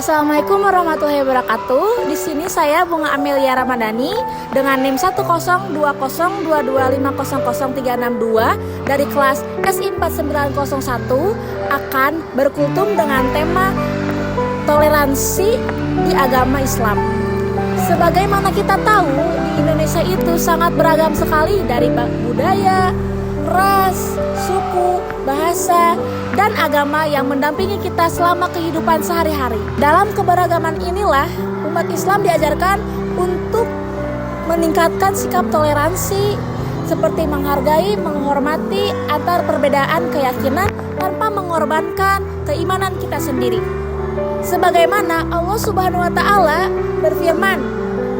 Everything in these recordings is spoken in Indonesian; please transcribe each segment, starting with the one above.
Assalamualaikum warahmatullahi wabarakatuh. Di sini saya Bunga Amelia Ramadhani dengan NIM 1020225003662 dari kelas SI 4901 akan berkultum dengan tema toleransi di agama Islam. Sebagaimana kita tahu, di Indonesia itu sangat beragam sekali dari budaya, ras, suku, bahasa, dan agama yang mendampingi kita selama kehidupan sehari-hari. Dalam keberagaman inilah umat Islam diajarkan untuk meningkatkan sikap toleransi seperti menghargai, menghormati antar perbedaan keyakinan tanpa mengorbankan keimanan kita sendiri. Sebagaimana Allah Subhanahu wa taala berfirman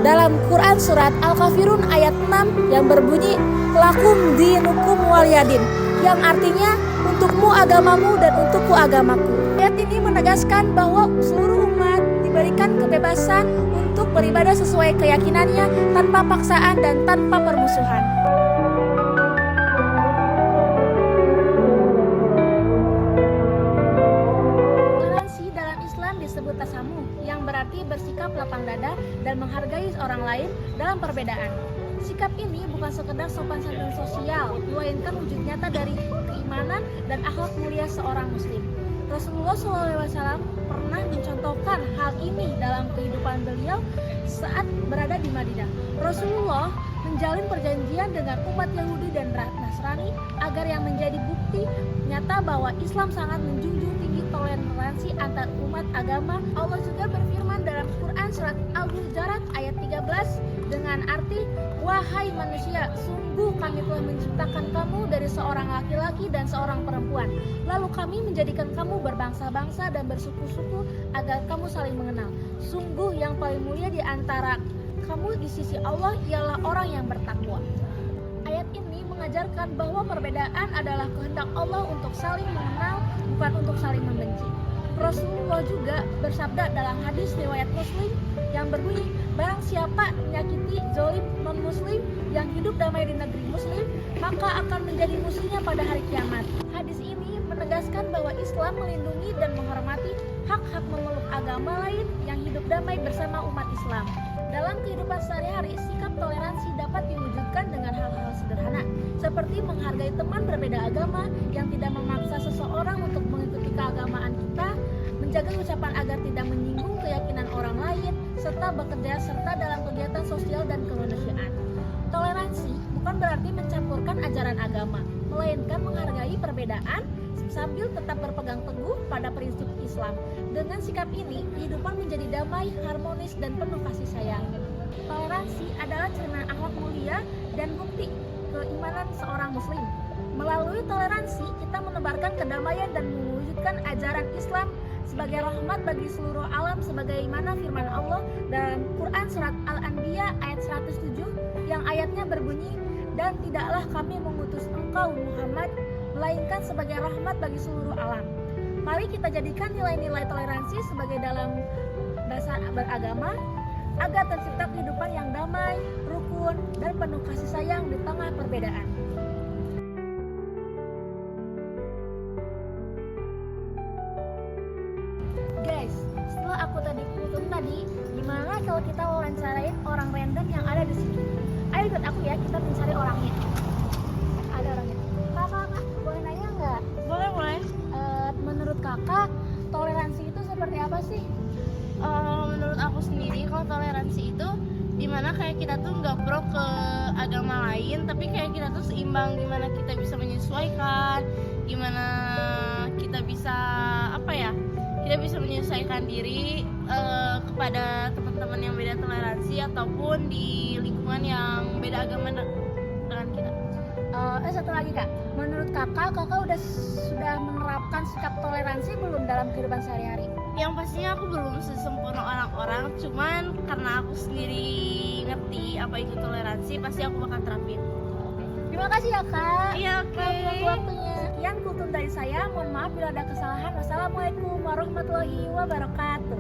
dalam Quran surat Al-Kafirun ayat 6 yang berbunyi lakum dinukum waliyadin, yang artinya untukmu agamamu dan untukku agamaku. Ayat ini menegaskan bahwa seluruh umat diberikan kebebasan untuk beribadah sesuai keyakinannya tanpa paksaan dan tanpa permusuhan. Toleransi dalam Islam disebut tasamuh, yang berarti bersikap lapang dada dan menghargai orang lain dalam perbedaan. Sikap ini bukan sekedar sopan santun sosial, melainkan wujud nyata dari keimanan dan akhlak mulia seorang muslim. Rasulullah SAW pernah mencontohkan hal ini dalam kehidupan beliau saat berada di Madinah. Rasulullah menjalin perjanjian dengan umat Yahudi dan Nasrani agar yang menjadi bukti nyata bahwa Islam sangat menjunjung tinggi toleransi antar umat agama. Allah juga berfirman dalam Quran surat Al-Hujurat ayat 13 dengan arti, wahai manusia, sungguh kami telah menciptakan kamu dari seorang laki-laki dan seorang perempuan. Lalu kami menjadikan kamu berbangsa-bangsa dan bersuku-suku agar kamu saling mengenal. Sungguh yang paling mulia di antara kamu di sisi Allah ialah orang yang bertakwa. Ayat ini mengajarkan bahwa perbedaan adalah kehendak Allah untuk saling mengenal, bukan untuk saling membenci. Rasulullah juga bersabda dalam hadis riwayat Muslim yang berbunyi, barang siapa menyakiti zalim non-muslim yang hidup damai di negeri muslim, maka akan menjadi musuhnya pada hari kiamat. Hadis ini menegaskan bahwa Islam melindungi dan menghormati hak-hak memeluk agama lain yang hidup damai bersama umat Islam. Dalam kehidupan sehari-hari, sikap toleransi dapat diwujudkan dengan hal-hal sederhana, seperti menghargai teman berbeda agama yang tidak memaksa seseorang untuk mengikuti keagamaan kita, menjaga ucapan agar tidak menyinggung keyakinan orang lain, serta bekerja dalam kegiatan sosial dan kemanusiaan. Toleransi bukan berarti mencampurkan ajaran agama, melainkan menghargai perbedaan sambil tetap berpegang teguh pada prinsip Islam. Dengan sikap ini, kehidupan menjadi damai, harmonis, dan penuh kasih sayang. Toleransi adalah cerminan akhlak mulia dan bukti keimanan seorang muslim. Melalui toleransi, kita menebarkan kedamaian dan mewujudkan ajaran Islam sebagai rahmat bagi seluruh alam, sebagaimana firman Allah dalam Quran surat Al-Anbiya ayat 107 yang ayatnya berbunyi, dan tidaklah kami mengutus engkau Muhammad melainkan sebagai rahmat bagi seluruh alam. Mari kita jadikan nilai-nilai toleransi sebagai dalam dasar beragama agar tercipta kehidupan yang damai, rukun, dan penuh kasih sayang di tengah perbedaan. Guys, setelah aku kultum tadi, gimana kalau kita wawancarain orang random yang ada di sini? Ayo ikut aku ya, kita mencari orangnya. Ada orangnya. Kakak, boleh nanya nggak? Boleh. Menurut kakak, toleransi itu seperti apa sih? Menurut aku sendiri, kalau toleransi itu dimana kayak kita tuh nggak pro ke agama lain, tapi kayak kita tuh seimbang, gimana kita bisa menyesuaikan, gimana kita bisa kita bisa menyesuaikan diri kepada teman-teman yang beda toleransi ataupun di lingkungan yang beda agama dengan kita. Satu lagi kak, menurut kakak sudah menerapkan sikap toleransi belum dalam kehidupan sehari-hari? Yang pastinya aku belum sesempurna orang-orang, cuman karena aku sendiri ngerti apa itu toleransi, pasti aku bakal terapin. Terima kasih ya kak. Iya, oke. Waktunya. Sekian kultum dari saya. Mohon maaf bila ada kesalahan. Wassalamualaikum warahmatullahi wabarakatuh.